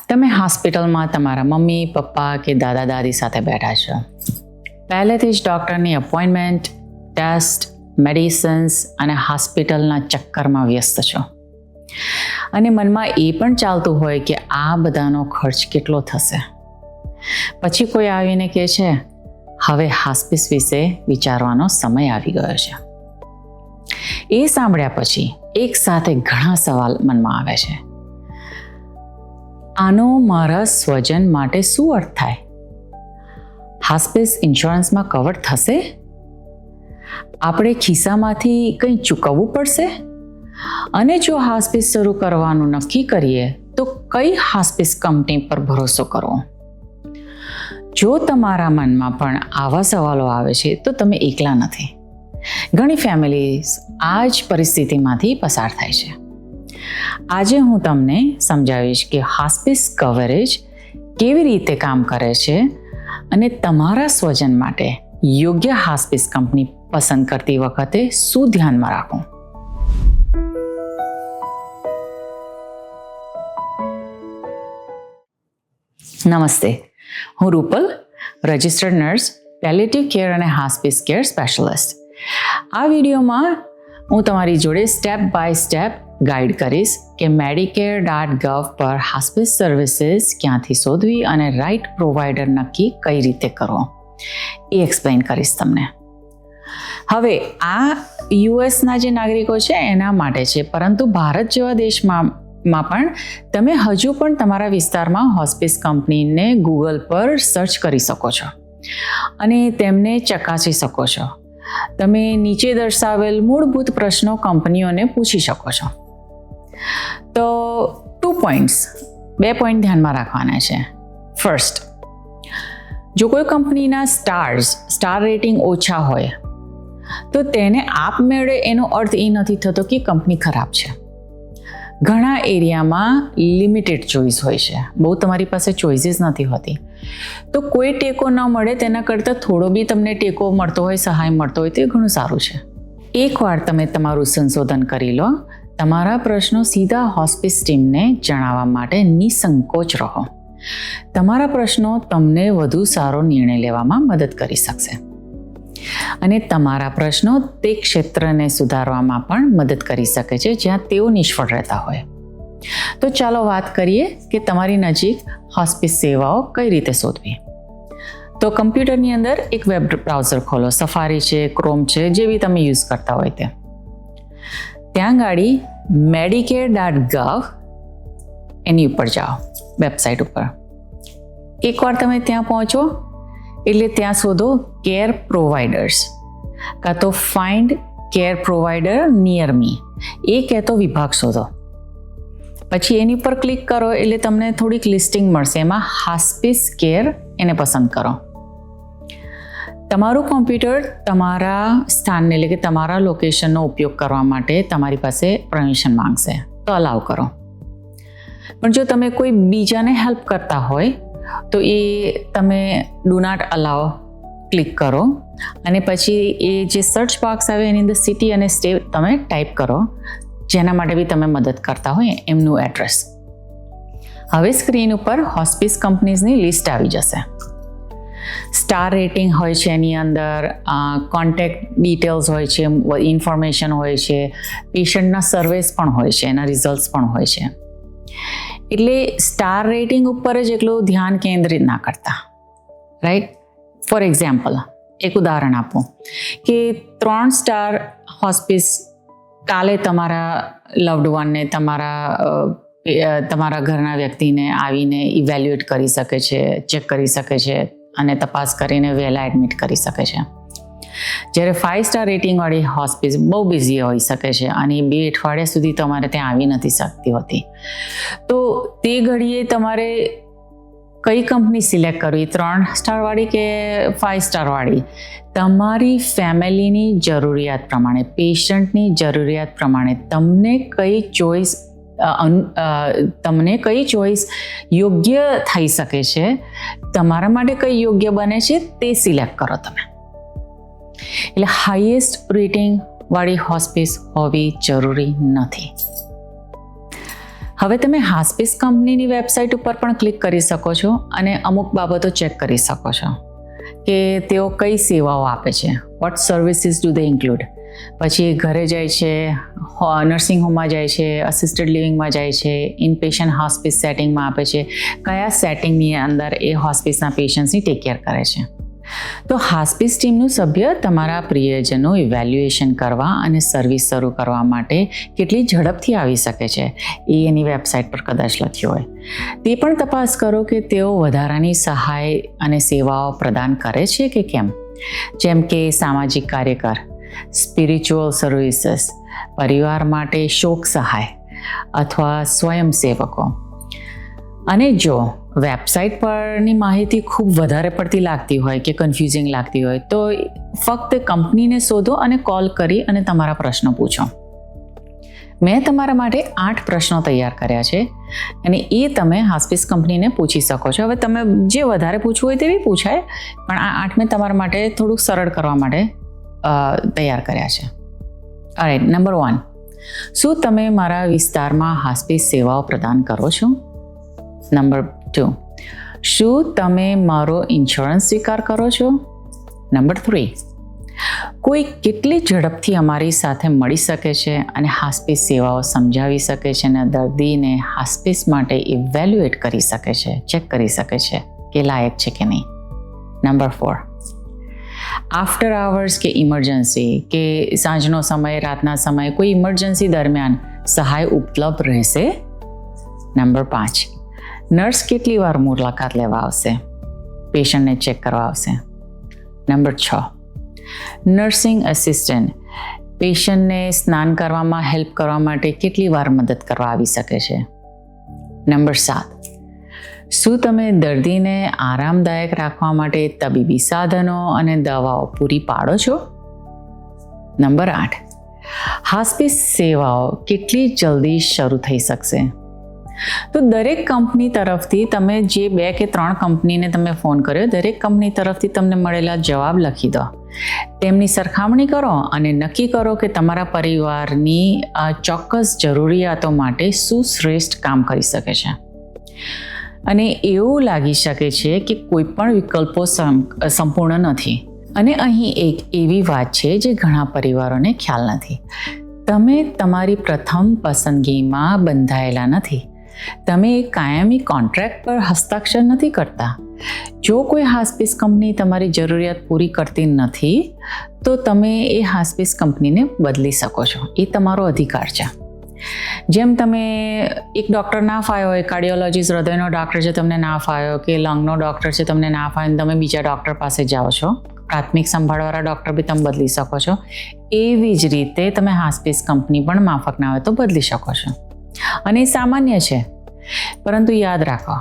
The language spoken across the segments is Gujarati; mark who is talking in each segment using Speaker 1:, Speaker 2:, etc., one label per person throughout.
Speaker 1: તમે હોસ્પિટલમાં તમારા મમ્મી પપ્પા કે દાદા દાદી સાથે બેઠા છો. પહેલેથી જ ડૉક્ટરની અપોઇન્ટમેન્ટ, ટેસ્ટ, મેડિસિન્સ અને હોસ્પિટલના ચક્કરમાં વ્યસ્ત છો. અને મનમાં એ પણ ચાલતું હોય કે આ બધાનો ખર્ચ કેટલો થશે. પછી કોઈ આવીને કહે છે, હવે હોસ્પિસ વિશે વિચારવાનો સમય આવી ગયો છે. એ સાંભળ્યા પછી એક સાથે ઘણા સવાલ મનમાં આવે છે. આનો મારા સ્વજન માટે શું અર્થ થાય? હોસ્પિસ ઇન્સ્યોરન્સમાં કવર થશે? આપણે ખિસ્સામાંથી કંઈ ચૂકવવું પડશે? અને જો હોસ્પિસ શરૂ કરવાનું નક્કી કરીએ તો કઈ હોસ્પિસ કંપની પર ભરોસો કરવો? જો તમારા મનમાં પણ આવા સવાલો આવે છે તો તમે એકલા નથી. ઘણી ફેમિલીઝ આ જ પરિસ્થિતિમાંથી પસાર થાય છે. આજે હું તમને સમજાવીશ કે હોસ્પિસ કવરેજ કેવી રીતે કામ કરે છે અને તમારા સ્વજન માટે યોગ્ય હોસ્પિસ કંપની પસંદ કરતી વખતે શું ધ્યાનમાં રાખવું. નમસ્તે, હું Rupal, registered nurse, palliative care અને હોસ્પિસ કેર સ્પેશિયલિસ્ટ. આ વિડીયોમાં હું તમારી જોડે સ્ટેપ બાય સ્ટેપ ગાઈડ કરીશ કે medicare.gov પર હોસ્પિસ સર્વિસીસ ક્યાંથી શોધવી અને રાઇટ પ્રોવાઈડર નક્કી કઈ રીતે કરવો એ એક્સપ્લેન કરીશ તમને. હવે આ યુએસના જે નાગરિકો છે એના માટે છે, પરંતુ ભારત જેવા દેશમાં પણ તમે હજુ પણ તમારા વિસ્તારમાં હોસ્પિસ કંપનીને ગૂગલ પર સર્ચ કરી શકો છો અને તેમને ચકાસી શકો છો. તમે નીચે દર્શાવેલ મૂળભૂત પ્રશ્નો કંપનીઓને પૂછી શકો છો. તો 2 પોઈન્ટ્સ, 2 પોઈન્ટ ધ્યાનમાં રાખવાના છે. ફર્સ્ટ, જો કોઈ કંપનીના સ્ટાર રેટિંગ ઓછા હોય તો તેને આપમેળે એનો અર્થ એ નથી થતો કે કંપની ખરાબ છે. ઘણા એરિયામાં લિમિટેડ ચોઇસ હોય છે, બહુ તમારી પાસે ચોઇસીસ નથી હોતી. તો કોઈ ટેકો ન મળે તેના કરતાં થોડો બી તમને ટેકો મળતો હોય, સહાય મળતો હોય, તે ઘણું સારું છે. એકવાર તમે તમારું સંશોધન કરી લો, તમારા પ્રશ્નો સીધા હોસ્પિસ ટીમને જણાવવા માટે નિસંકોચ રહો. તમારા પ્રશ્નો તમને વધુ સારો નિર્ણય લેવામાં મદદ કરી શકશે અને તમારા પ્રશ્નો તે ક્ષેત્રને સુધારવામાં પણ મદદ કરી શકે છે જ્યાં તેઓ નિષ્ફળ રહેતા હોય. તો ચાલો વાત કરીએ કે તમારી નજીક હોસ્પિસ સેવાઓ કઈ રીતે શોધવી. તો કમ્પ્યુટરની અંદર એક વેબ બ્રાઉઝર ખોલો, સફારી છે, ક્રોમ છે, જે બી તમે યુઝ કરતા હોય તે. ત્યાં ગાડી medicare.gov એની ઉપર જાઓ, વેબસાઇટ ઉપર. એકવાર તમે ત્યાં પહોંચો એટલે ત્યાં શોધો કેર પ્રોવાઈડર્સ, કાં તો ફાઇન્ડ કેર પ્રોવાઈડર નિયર મી, એ કહેતો વિભાગ શોધો. પછી એની પર ક્લિક કરો એટલે તમને થોડીક લિસ્ટિંગ મળશે. એમાં હોસ્પિસ કેર એને પસંદ કરો. તમારું કોમ્પ્યુટર તમારા સ્થાનને, એટલે કે તમારા લોકેશનનો ઉપયોગ કરવા માટે તમારી પાસે પરમિશન માંગશે, તો અલાઉ કરો. પણ જો તમે કોઈ બીજાને હેલ્પ કરતા હોય તો એ તમે ડુ નોટ અલાઉ ક્લિક કરો અને પછી એ જે સર્ચ બોક્સ આવે એની અંદર સિટી અને સ્ટેટ તમે ટાઈપ કરો, જેના માટે બી તમે મદદ કરતા હોય એમનું એડ્રેસ. હવે સ્ક્રીન ઉપર હોસ્પિસ કંપનીઝની લિસ્ટ આવી જશે. સ્ટાર રેટિંગ હોય છે એની અંદર, કોન્ટેક્ટ ડિટેલ્સ હોય છે, ઇન્ફોર્મેશન હોય છે, પેશન્ટના સર્વેસ પણ હોય છે, એના રિઝલ્ટ્સ પણ હોય છે. એટલે સ્ટાર રેટિંગ ઉપર જ એટલું ધ્યાન કેન્દ્રિત ના કરતા, રાઈટ. ફોર એક્ઝામ્પલ, એક ઉદાહરણ આપું કે 3 સ્ટાર હોસ્પિસ કાલે તમારા લવડ વનને, તમારા ઘરના વ્યક્તિને આવીને ઇવેલ્યુએટ કરી શકે છે, ચેક કરી શકે છે અને તપાસ કરીને વહેલા એડમિટ કરી શકે છે. જ્યારે 5 સ્ટાર રેટિંગવાળી હોસ્પિસ બહુ બિઝી હોઈ શકે છે અને 2 અઠવાડિયા સુધી તમારે ત્યાં આવી નથી શકતી હોતી. તો તે ઘડીએ તમારે કઈ કંપની સિલેક્ટ કરવી, 3 સ્ટારવાળી કે 5 સ્ટારવાળી? તમારી ફેમિલીની જરૂરિયાત પ્રમાણે, પેશન્ટની જરૂરિયાત પ્રમાણે તમને કઈ ચોઈસ યોગ્ય થઈ શકે છે, તમારા માટે કઈ યોગ્ય બને છે તે સિલેક્ટ કરો તમે. એટલે હાઈએસ્ટ રેટિંગ વાળી હોસ્પિસ હોવી જરૂરી નથી. હવે તમે હાસ્પિસ કંપનીની વેબસાઇટ ઉપર પણ ક્લિક કરી શકો છો અને અમુક બાબતો ચેક કરી શકો છો કે તેઓ કઈ સેવાઓ આપે છે, what services do they include. પછી ઘરે જાય છે, નર્સિંગ હોમમાં જાય છે, અસિસ્ટેડ લિવિંગમાં જાય છે, ઇનપેશન્ટ હોસ્પિસ સેટિંગમાં આપે છે, કયા સેટિંગની અંદર એ હોસ્પિસના પેશન્ટ્સની ટેક કેર કરે છે. તો હાસ્પિસ ટીમનું સભ્ય તમારા પ્રિયજનો ઇવેલ્યુએશન કરવા અને સર્વિસ શરૂ કરવા માટે કેટલી ઝડપથી આવી શકે છે એ એની વેબસાઇટ પર કદાચ લખ્યું હોય. તે પણ તપાસ કરો કે તેઓ વધારાની સહાય અને સેવાઓ પ્રદાન કરે છે કે કેમ, જેમ કે સામાજિક કાર્યકર, સ્પિરિચ્યુઅલ સર્વિસીસ, પરિવાર માટે શોક સહાય અથવા સ્વયંસેવકો. અને જો વેબસાઇટ પરની માહિતી ખૂબ વધારે પડતી લાગતી હોય કે કન્ફ્યુઝિંગ લાગતી હોય તો ફક્ત કંપનીને શોધો અને કોલ કરી અને તમારા પ્રશ્નો પૂછો. મેં તમારા માટે 8 પ્રશ્નો તૈયાર કર્યા છે અને એ તમે હાસ્પિસ કંપનીને પૂછી શકો છો. હવે તમે જે વધારે પૂછવું હોય તેવી પૂછાય, પણ આ 8 મેં તમારા માટે થોડુંક સરળ કરવા માટે તૈયાર કર્યા છે. ઓલરાઇટ, નંબર 1, શું તમે મારા વિસ્તારમાં હાસ્પિસ સેવાઓ પ્રદાન કરો છો? નંબર 2, શું તમે મારો ઇન્સ્યોરન્સ સ્વીકાર કરો છો? નંબર 3, કોઈ કેટલી ઝડપથી અમારી સાથે મળી શકે છે અને હાસ્પિસ સેવાઓ સમજાવી શકે છે અને દર્દીને હાસ્પિસ માટે ઇવેલ્યુએટ કરી શકે છે, ચેક કરી શકે છે કે લાયક છે કે નહીં? નંબર 4, આફ્ટર આવર્સ કે ઇમરજન્સી કે સાંજનો સમય, રાતના સમયે કોઈ ઇમરજન્સી દરમિયાન સહાય ઉપલબ્ધ રહેશે? નંબર 5, નર્સ કેટલી વાર મુલાકાત લેવા આવશે, પેશન્ટને ચેક કરવા આવશે? નંબર 6, નર્સિંગ અસિસ્ટન્ટ પેશન્ટને સ્નાન કરવામાં હેલ્પ કરવા માટે કેટલી વાર મદદ કરવા આવી શકે છે? નંબર 7, શું તમે દર્દીને આરામદાયક રાખવા માટે તબીબી સાધનો અને દવાઓ પૂરી પાડો છો? નંબર 8, હાસ્પિસ સેવાઓ કેટલી જલ્દી શરૂ થઈ શકશે? તો દરેક કંપની તરફથી તમે જે 2 કે 3 કંપનીને તમે ફોન કર્યો, દરેક કંપની તરફથી તમને મળેલા જવાબ લખી દો. તેમની સરખામણી કરો અને નક્કી કરો કે તમારા પરિવારની ચોક્કસ જરૂરિયાતો માટે શું શ્રેષ્ઠ કામ કરી શકે છે. અને એવું લાગી શકે છે કે કોઈ પણ વિકલ્પો સંપૂર્ણ નથી. અને અહીં એક એવી વાત છે જે ઘણા પરિવારોને ખ્યાલ નથી. તમે તમારી પ્રથમ પસંદગીમાં બંધાયેલા નથી. તમે એક કાયમી કોન્ટ્રાક્ટ પર હસ્તાક્ષર નથી કરતા. જો કોઈ હાસ્પિસ કંપની તમારી જરૂરિયાત પૂરી કરતી નથી તો તમે એ હાસ્પિસ કંપનીને બદલી શકો છો. એ તમારો અધિકાર છે. જેમ તમે એક ડૉક્ટર ના ફાયો હોય, કાર્ડિયોલોજીસ્ટ હૃદયનો ડૉક્ટર છે તમને ના ફાયો, કે લંગનો ડૉક્ટર છે તમને ના ફાયો, તમે બીજા ડૉક્ટર પાસે જાઓ છો, પ્રાથમિક સંભાળવાળા ડૉક્ટર બી તમે બદલી શકો છો. એવી જ રીતે તમે હાસ્પિસ કંપની પણ માફક ના હોય તો બદલી શકો છો. અને એ સામાન્ય છે, પરંતુ યાદ રાખો,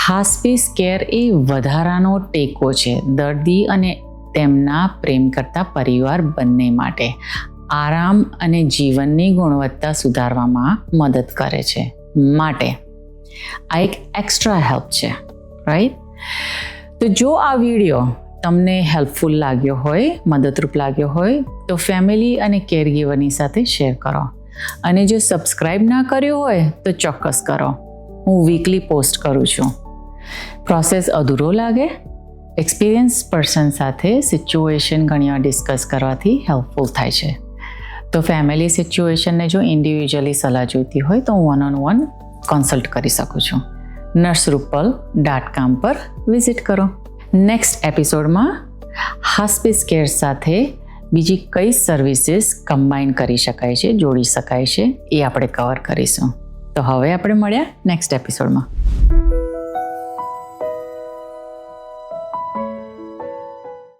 Speaker 1: હાસ્પિસ કેર એ વધારાનો ટેકો છે દર્દી અને તેમના પ્રેમ કરતા પરિવાર બંને માટે. આરામ અને જીવનની ગુણવત્તા સુધારવામાં મદદ કરે છે. માટે આ એક એક્સ્ટ્રા હેલ્પ છે, રાઈટ? તો જો આ વિડીયો તમને હેલ્પફુલ લાગ્યો હોય, મદદરૂપ લાગ્યો હોય તો ફેમિલી અને કેરગીવરની સાથે શેર કરો. અને જો સબસ્ક્રાઈબ ના કર્યું હોય તો ચોક્કસ કરો. હું વીકલી પોસ્ટ કરું છું. પ્રોસેસ અધૂરો લાગે? એક્સપિરિયન્સ પર્સન સાથે સિચ્યુએશન ઘણીવાર ડિસ્કસ કરવાથી હેલ્પફુલ થાય છે. તો ફેમિલી સિચ્યુએશનને જો ઇન્ડિવિજ્યુઅલી સલાહ જોઈતી હોય તો હું 1-on-1 કન્સલ્ટ કરી શકું છું. nursrupal.com પર વિઝિટ કરો. નેક્સ્ટ એપિસોડમાં હાસ્પિસ કેર સાથે બીજી કઈ સર્વિસીસ કમ્બાઈન કરી શકાય છે, જોડી શકાય છે, એ આપણે કવર કરીશું. તો હવે આપણે મળ્યા નેક્સ્ટ એપિસોડમાં.